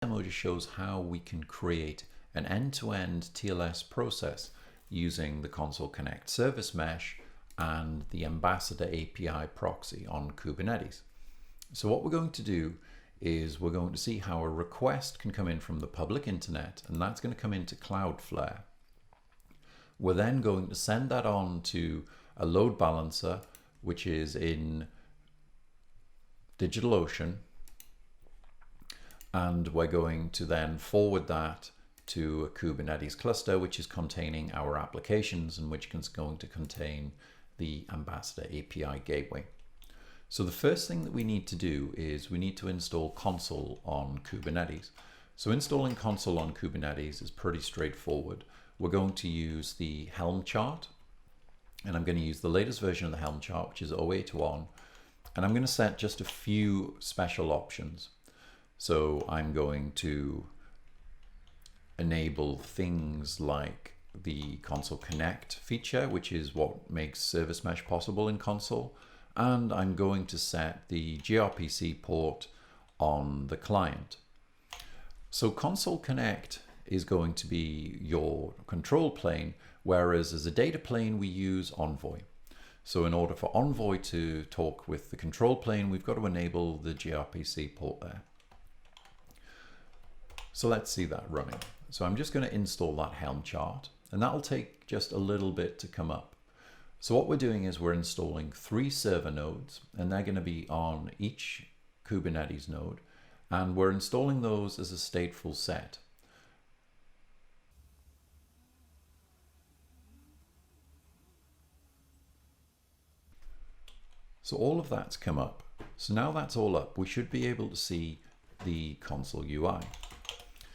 demo just shows how we can create an end-to-end TLS process using the Consul Connect Service Mesh and the Ambassador API proxy on Kubernetes. So what we're going to do is we're going to see how a request can come in from the public internet, and that's going to come into Cloudflare. We're then going to send that on to a load balancer, which is in DigitalOcean, and we're going to then forward that to a Kubernetes cluster, which is containing our applications and which is going to contain the Ambassador API gateway. So the first thing that we need to do is we need to install Consul on Kubernetes. So installing Consul on Kubernetes is pretty straightforward. We're going to use the Helm chart, and I'm going to use the latest version of the Helm chart, which is 081, and I'm going to set just a few special options. So I'm going to enable things like the Consul Connect feature, which is what makes Service Mesh possible in Consul. And I'm going to set the gRPC port on the client. So Consul Connect is going to be your control plane, whereas as a data plane we use Envoy. So in order for Envoy to talk with the control plane, we've got to enable the gRPC port there. So let's see that running. So I'm just going to install that Helm chart, and that'll take just a little bit to come up. So what we're doing is we're installing 3 server nodes, and they're going to be on each Kubernetes node, and we're installing those as a stateful set. So all of that's come up. So now that's all up, we should be able to see the Consul UI.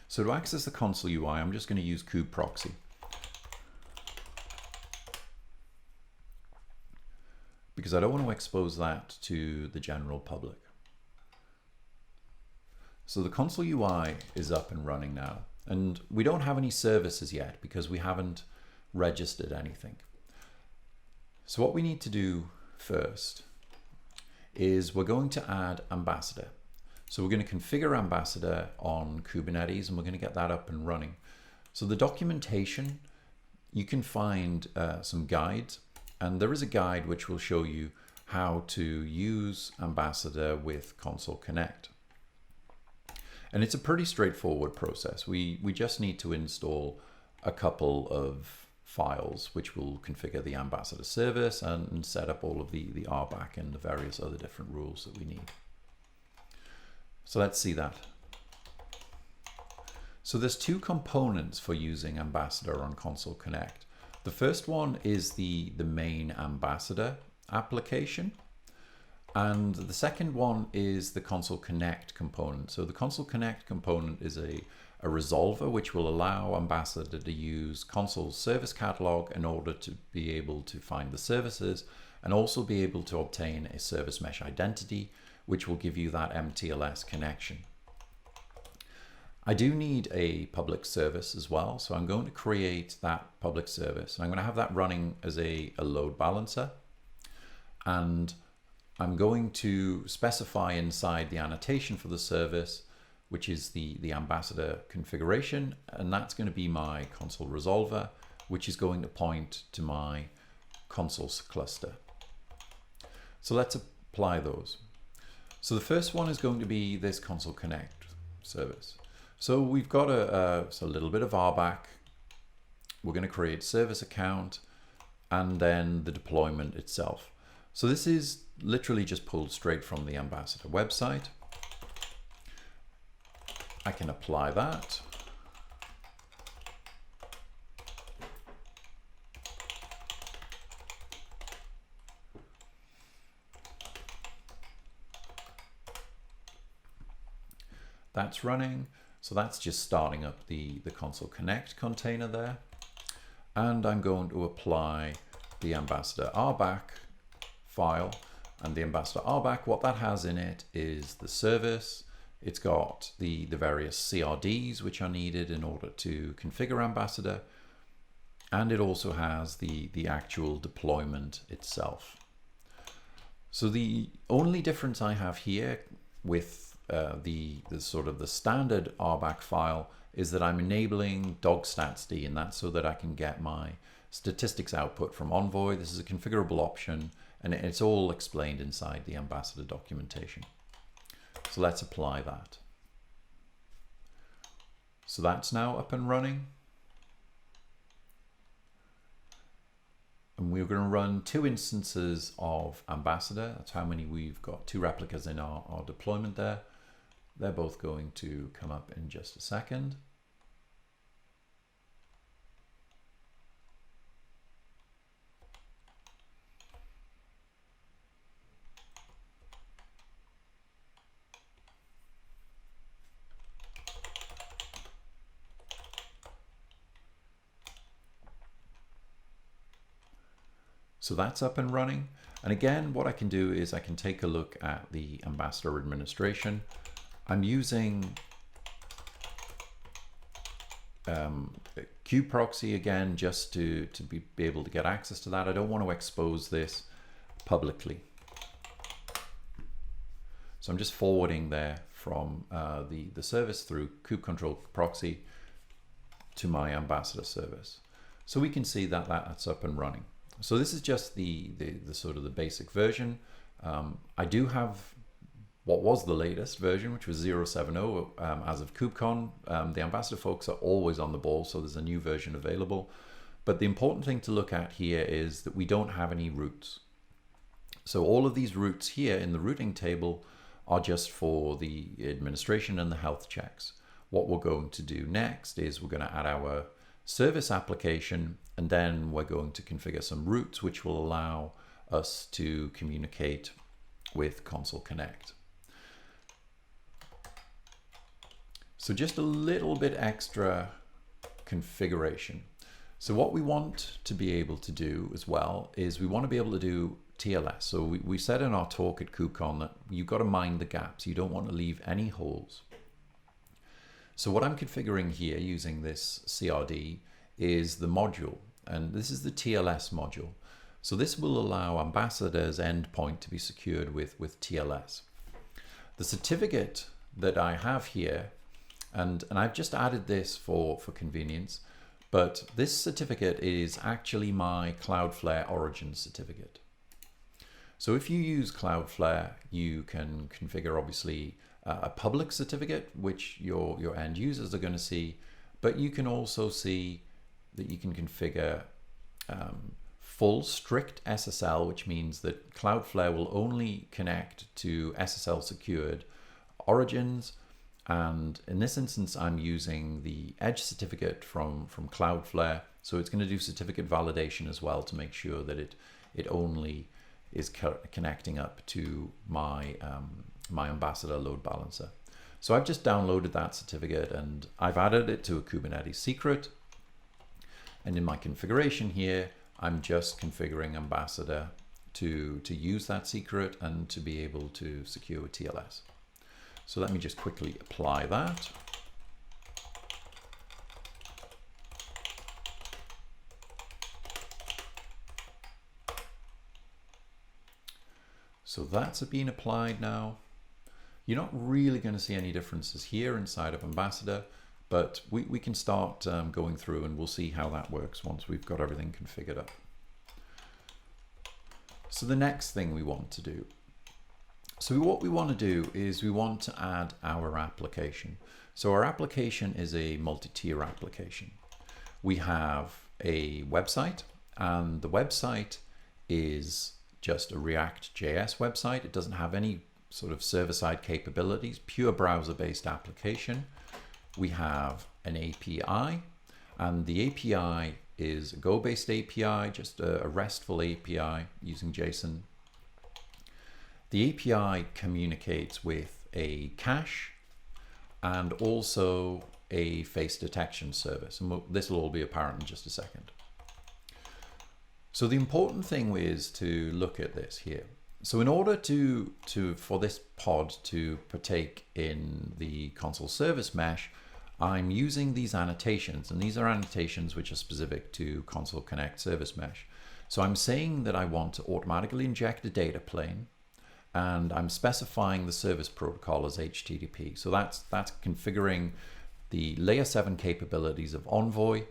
So to access the Consul UI, I'm just going to use kubeproxy. Because I don't want to expose that to the general public. So the Consul UI is up and running now, and we don't have any services yet because we haven't registered anything. So what we need to do first is we're going to add Ambassador. So we're going to configure Ambassador on Kubernetes, and we're going to get that up and running. So the documentation, you can find some guides. And there is a guide which will show you how to use Ambassador with Consul Connect. And it's a pretty straightforward process. We just need to install a couple of files which will configure the Ambassador service and set up all of the RBAC and the various other different rules that we need. So let's see that. So there's 2 components for using Ambassador on Consul Connect. The first one is the main Ambassador application, and the second one is the Consul Connect component. So the Consul Connect component is a resolver which will allow Ambassador to use Consul's service catalog in order to be able to find the services and also be able to obtain a service mesh identity, which will give you that MTLS connection. I do need a public service as well, so I'm going to create that public service, and I'm going to have that running as a load balancer, and I'm going to specify inside the annotation for the service, which is the Ambassador configuration, and that's going to be my Consul resolver, which is going to point to my Consul's cluster. So let's apply those. So the first one is going to be this Consul Connect service. So we've got a little bit of RBAC. We're going to create service account and then the deployment itself. So this is literally just pulled straight from the Ambassador website. I can apply that. That's running. So that's just starting up the Consul Connect container there. And I'm going to apply the Ambassador RBAC file. And the Ambassador RBAC, what that has in it is the service. It's got the various CRDs which are needed in order to configure Ambassador. And it also has the actual deployment itself. So the only difference I have here with the sort of the standard RBAC file is that I'm enabling dog_statsd, and that's so that I can get my statistics output from Envoy. This is a configurable option, and it's all explained inside the Ambassador documentation. So let's apply that. So that's now up and running. And we're going to run 2 instances of Ambassador. That's how many we've got, 2 replicas in our deployment there. They're both going to come up in just a second. So that's up and running. And again, what I can do is I can take a look at the Ambassador administration. I'm using kubeproxy again, just to be able to get access to that. I don't want to expose this publicly. So I'm just forwarding there from the service through kubecontrol proxy to my Ambassador service. So we can see that that's up and running. So this is just the sort of the basic version. I do have what was the latest version, which was 0.70 as of KubeCon. The Ambassador folks are always on the ball, so there's a new version available. But the important thing to look at here is that we don't have any roots. So all of these roots here in the routing table are just for the administration and the health checks. What we're going to do next is we're going to add our service application, and then we're going to configure some routes which will allow us to communicate with Consul Connect. So just a little bit extra configuration. So what we want to be able to do as well is we want to be able to do TLS. So we said in our talk at KubeCon that you've got to mind the gaps. You don't want to leave any holes. So what I'm configuring here using this CRD is the module, and this is the TLS module. So this will allow Ambassador's endpoint to be secured with TLS. The certificate that I have here, and I've just added this for convenience, but this certificate is actually my Cloudflare origin certificate. So if you use Cloudflare, you can configure obviously a public certificate, which your end users are going to see, but you can also see that you can configure full strict SSL, which means that Cloudflare will only connect to SSL secured origins. And in this instance, I'm using the Edge certificate from Cloudflare. So it's going to do certificate validation as well to make sure that it only is connecting up to my my Ambassador load balancer. So I've just downloaded that certificate and I've added it to a Kubernetes secret. And in my configuration here, I'm just configuring Ambassador to use that secret and to be able to secure TLS. So let me just quickly apply that. So that's been applied now. You're not really going to see any differences here inside of Ambassador, but we can start going through and we'll see how that works once we've got everything configured up. So the next thing we want to do. So what we want to do is we want to add our application. So our application is a multi-tier application. We have a website, and the website is just a React.js website. It doesn't have any sort of server-side capabilities, pure browser-based application. We have an API, and the API is a Go-based API, just a RESTful API using JSON. The API communicates with a cache and also a face detection service, and this will all be apparent in just a second. So the important thing is to look at this here. So in order for this pod to partake in the Consul Service Mesh, I'm using these annotations, and these are annotations which are specific to Consul Connect Service Mesh. So I'm saying that I want to automatically inject a data plane, and I'm specifying the service protocol as HTTP. So that's configuring the layer 7 capabilities of Envoy,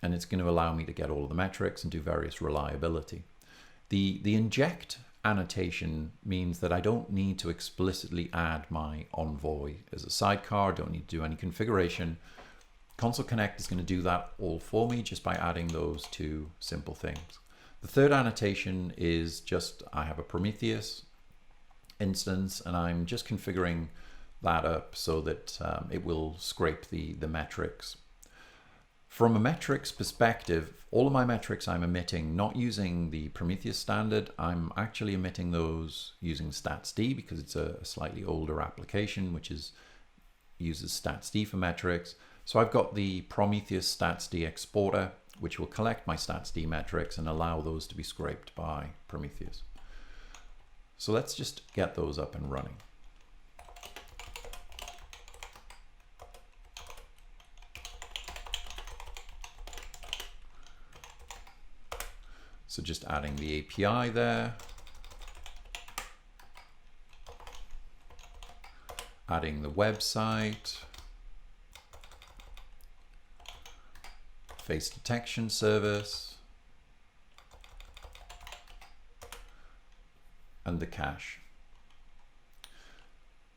and it's going to allow me to get all of the metrics and do various reliability. The inject annotation means that I don't need to explicitly add my Envoy as a sidecar, don't need to do any configuration. Consul Connect is going to do that all for me just by adding those two simple things. The third annotation is just I have a Prometheus instance, and I'm just configuring that up so that it will scrape the metrics. From a metrics perspective, all of my metrics I'm emitting not using the Prometheus standard. I'm actually emitting those using StatsD because it's a slightly older application which uses StatsD for metrics. So I've got the Prometheus StatsD exporter which will collect my StatsD metrics and allow those to be scraped by Prometheus. So let's just get those up and running. So just adding the API there, adding the website, face detection service, and the cache.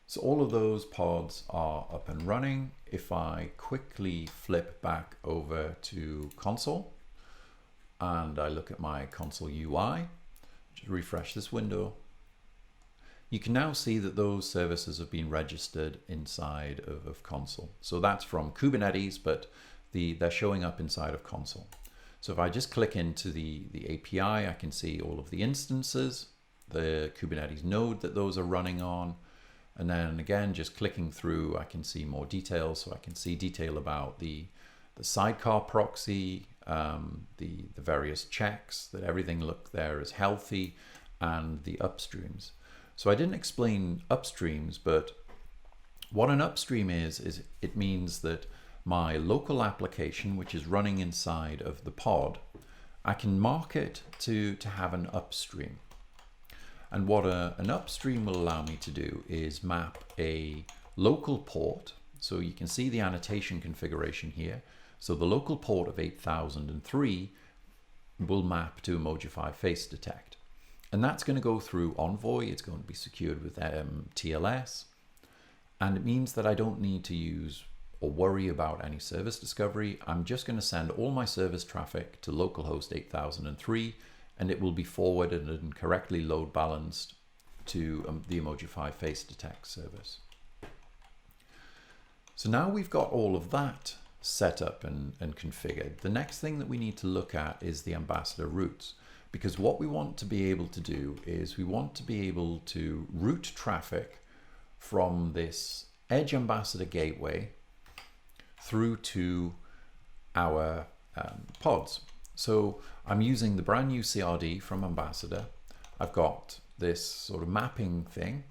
So all of those pods are up and running. If I quickly flip back over to Consul and I look at my Consul UI, just refresh this window, you can now see that those services have been registered inside of Consul. So that's from Kubernetes, but they're showing up inside of Consul. So if I just click into the API, I can see all of the instances, the Kubernetes node that those are running on. And then again, just clicking through, I can see more details. So I can see detail about the sidecar proxy, the various checks, that everything look there is healthy, and the upstreams. So I didn't explain upstreams, but what an upstream is it means that my local application, which is running inside of the pod, I can mark it to have an upstream. And what an upstream will allow me to do is map a local port. So you can see the annotation configuration here. So the local port of 8003 will map to Emojify Face Detect. And that's going to go through Envoy. It's going to be secured with TLS. And it means that I don't need to use or worry about any service discovery. I'm just going to send all my service traffic to localhost 8003, and it will be forwarded and correctly load balanced to the Emojify Face Detect service. So now we've got all of that set up and configured. The next thing that we need to look at is the Ambassador routes, because what we want to be able to do is we want to be able to route traffic from this Edge Ambassador gateway through to our pods. So I'm using the brand new CRD from Ambassador. I've got this sort of mapping thing.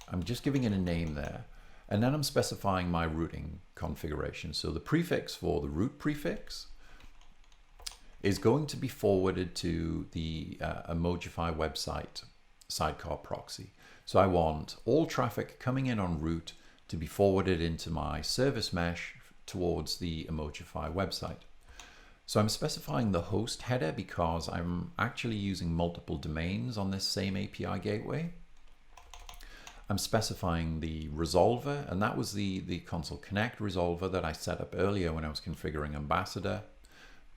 I'm just giving it a name there. And then I'm specifying my routing configuration. So the prefix for the route prefix is going to be forwarded to the Emojify website sidecar proxy. So I want all traffic coming in on route to be forwarded into my service mesh towards the Emojify website. So I'm specifying the host header because I'm actually using multiple domains on this same API gateway. I'm specifying the resolver, and that was the Consul Connect resolver that I set up earlier when I was configuring Ambassador.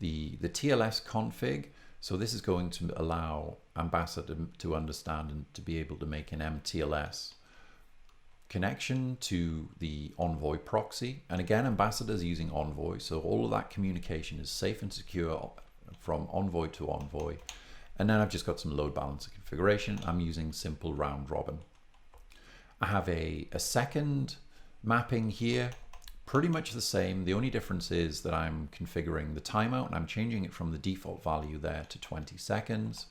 The TLS config, so this is going to allow Ambassador to understand and to be able to make an MTLS connection to the Envoy proxy. And again, Ambassador is using Envoy, so all of that communication is safe and secure from Envoy to Envoy. And then I've just got some load balancer configuration. I'm using simple round robin. I have a second mapping here, pretty much the same. The only difference is that I'm configuring the timeout and I'm changing it from the default value there to 20 seconds.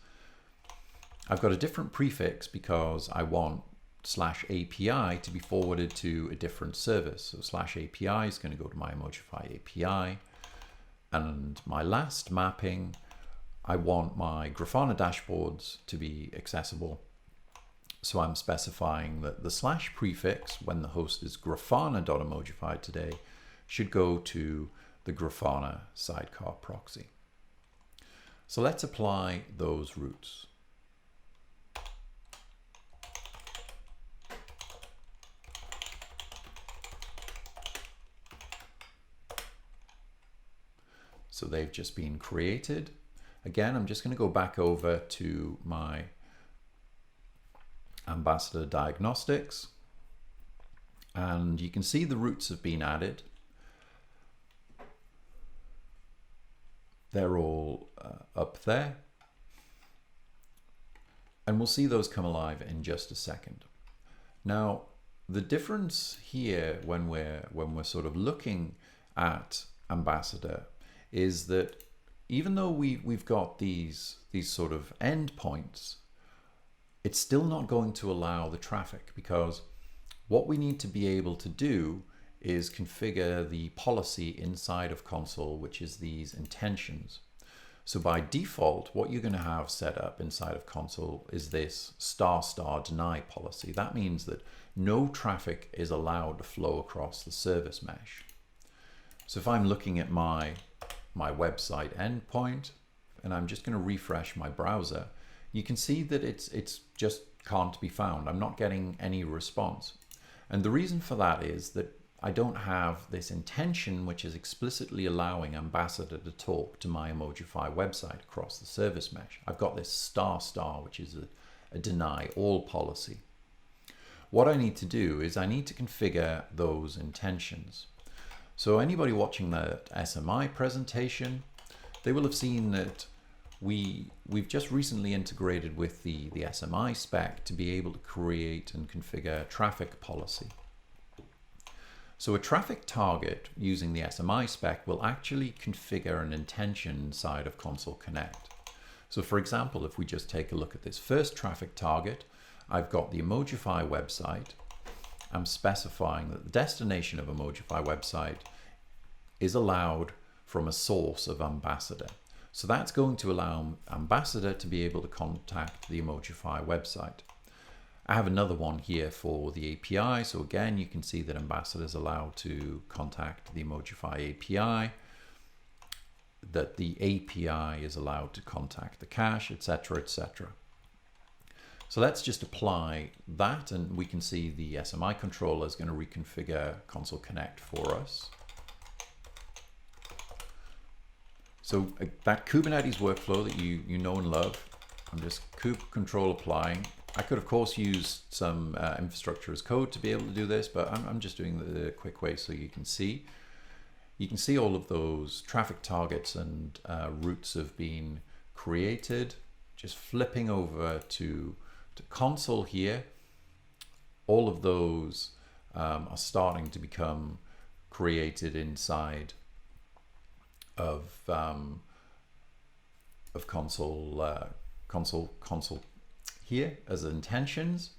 I've got a different prefix because I want /API to be forwarded to a different service. So /API is going to go to my Emojify API. And my last mapping, I want my Grafana dashboards to be accessible. So I'm specifying that the / prefix, when the host is grafana.emojify today, should go to the Grafana sidecar proxy. So let's apply those routes. So they've just been created. Again, I'm just going to go back over to my Ambassador diagnostics, and you can see the routes have been added. They're all up there, and we'll see those come alive in just a second. Now, the difference here when we're sort of looking at Ambassador is that even though we've got these sort of endpoints, it's still not going to allow the traffic, because what we need to be able to do is configure the policy inside of Consul, which is these intentions. So by default, what you're going to have set up inside of Consul is this * deny policy. That means that no traffic is allowed to flow across the service mesh. So if I'm looking at my website endpoint, and I'm just going to refresh my browser, you can see that it's just can't be found. I'm not getting any response. And the reason for that is that I don't have this intention which is explicitly allowing Ambassador to talk to my Emojify website across the service mesh. I've got this * which is a deny all policy. What I need to do is I need to configure those intentions. So anybody watching the SMI presentation, they will have seen that we've just recently integrated with the SMI spec to be able to create and configure traffic policy. So a traffic target using the SMI spec will actually configure an intention inside of Consul Connect. So for example, if we just take a look at this first traffic target, I've got the Emojify website. I'm specifying that the destination of Emojify website is allowed from a source of Ambassador. So that's going to allow Ambassador to be able to contact the Emojify website. I have another one here for the API. So again, you can see that Ambassador is allowed to contact the Emojify API, that the API is allowed to contact the cache, etc., etc. So let's just apply that, and we can see the SMI controller is going to reconfigure Consul Connect for us. So that Kubernetes workflow that you know and love, I'm just kube control applying. I could of course use some infrastructure as code to be able to do this, but I'm just doing the quick way so you can see. You can see all of those traffic targets and routes have been created. Just flipping over to Consul here, all of those are starting to become created inside of Consul here as intentions.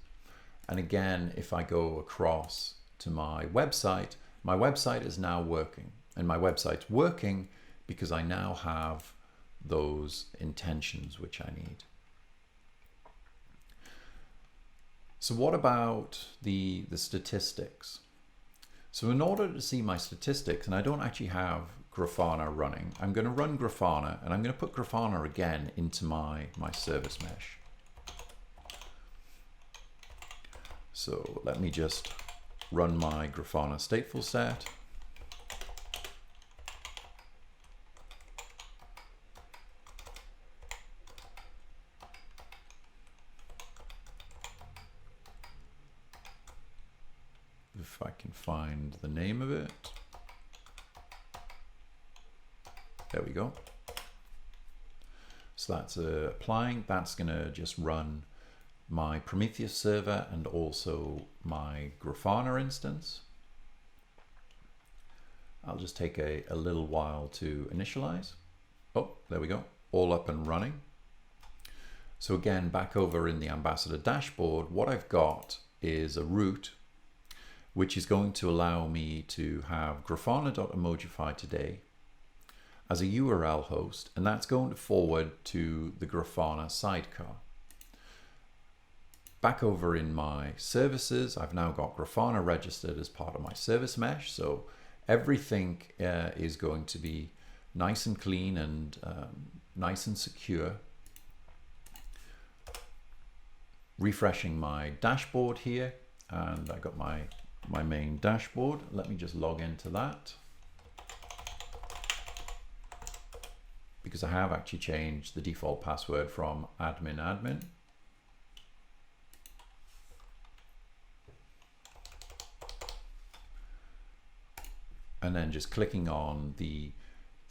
And again, if I go across to my website is now working, and my website's working because I now have those intentions which I need. So what about the statistics? So in order to see my statistics, and I don't actually have Grafana running, I'm going to run Grafana, and I'm going to put Grafana again into my service mesh. So let me just run my Grafana stateful set. If I can find the name of it. There we go. So that's applying. That's going to just run my Prometheus server and also my Grafana instance. I'll just take a little while to initialize. Oh, there we go. All up and running. So again, back over in the Ambassador dashboard, what I've got is a route which is going to allow me to have grafana.emojify today as a URL host, and that's going to forward to the Grafana sidecar. back over in my services, I've now got Grafana registered as part of my service mesh. So everything is going to be nice and clean and nice and secure. Refreshing my dashboard here, and I got my main dashboard. Let me just log into that, because I have actually changed the default password from admin. And then just clicking on the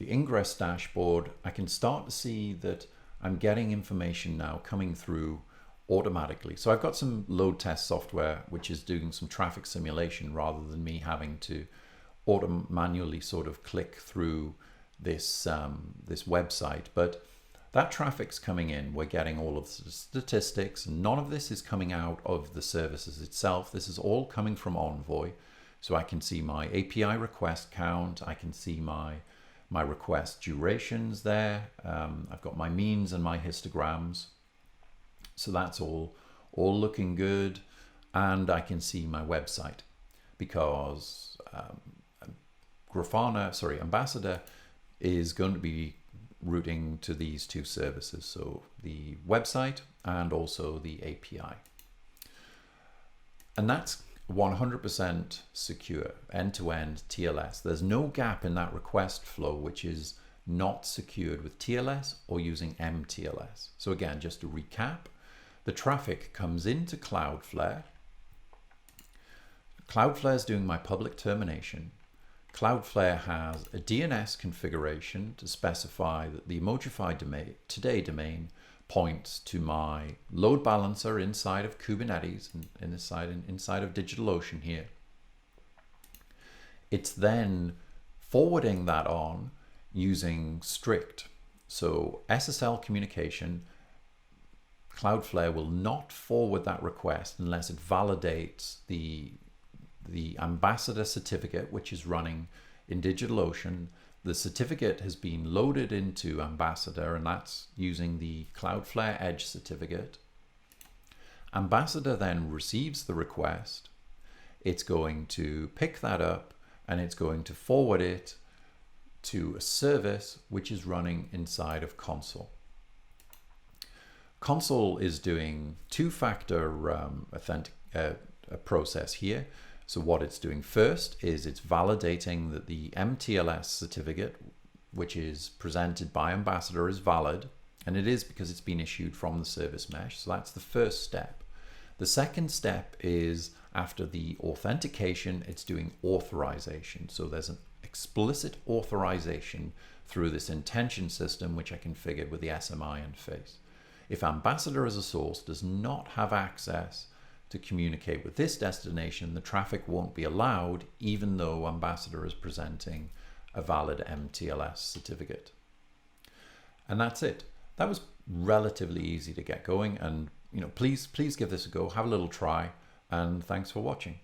ingress dashboard, I can start to see that I'm getting information now coming through automatically. So I've got some load test software which is doing some traffic simulation rather than me having to manually sort of click through this this website. But that traffic's coming in. We're getting all of the statistics. None of this is coming out of the services itself. This is all coming from Envoy. So I can see my API request count. I can see my request durations there. I've got my means and my histograms. So that's all looking good. And I can see my website, because Ambassador is going to be routing to these two services. So the website and also the API. And that's 100% secure, end-to-end TLS. There's no gap in that request flow which is not secured with TLS or using MTLS. So again, just to recap, the traffic comes into Cloudflare. Cloudflare is doing my public termination. Cloudflare has a DNS configuration to specify that the Emojify today domain points to my load balancer inside of Kubernetes and inside of DigitalOcean here. It's then forwarding that on using strict. So SSL communication, Cloudflare will not forward that request unless it validates the Ambassador certificate, which is running in DigitalOcean. The certificate has been loaded into Ambassador, and that's using the Cloudflare Edge certificate. Ambassador then receives the request. It's going to pick that up and it's going to forward it to a service which is running inside of Consul. Consul is doing two-factor process here. So what it's doing first is it's validating that the MTLS certificate, which is presented by Ambassador, is valid. And it is because it's been issued from the service mesh. So that's the first step. The second step is, after the authentication, it's doing authorization. So there's an explicit authorization through this intention system, which I configured with the SMI interface. If Ambassador as a source does not have access to communicate with this destination, the traffic won't be allowed, even though Ambassador is presenting a valid MTLS certificate. And that's it. That was relatively easy to get going, and please give this a go, have a little try, and thanks for watching.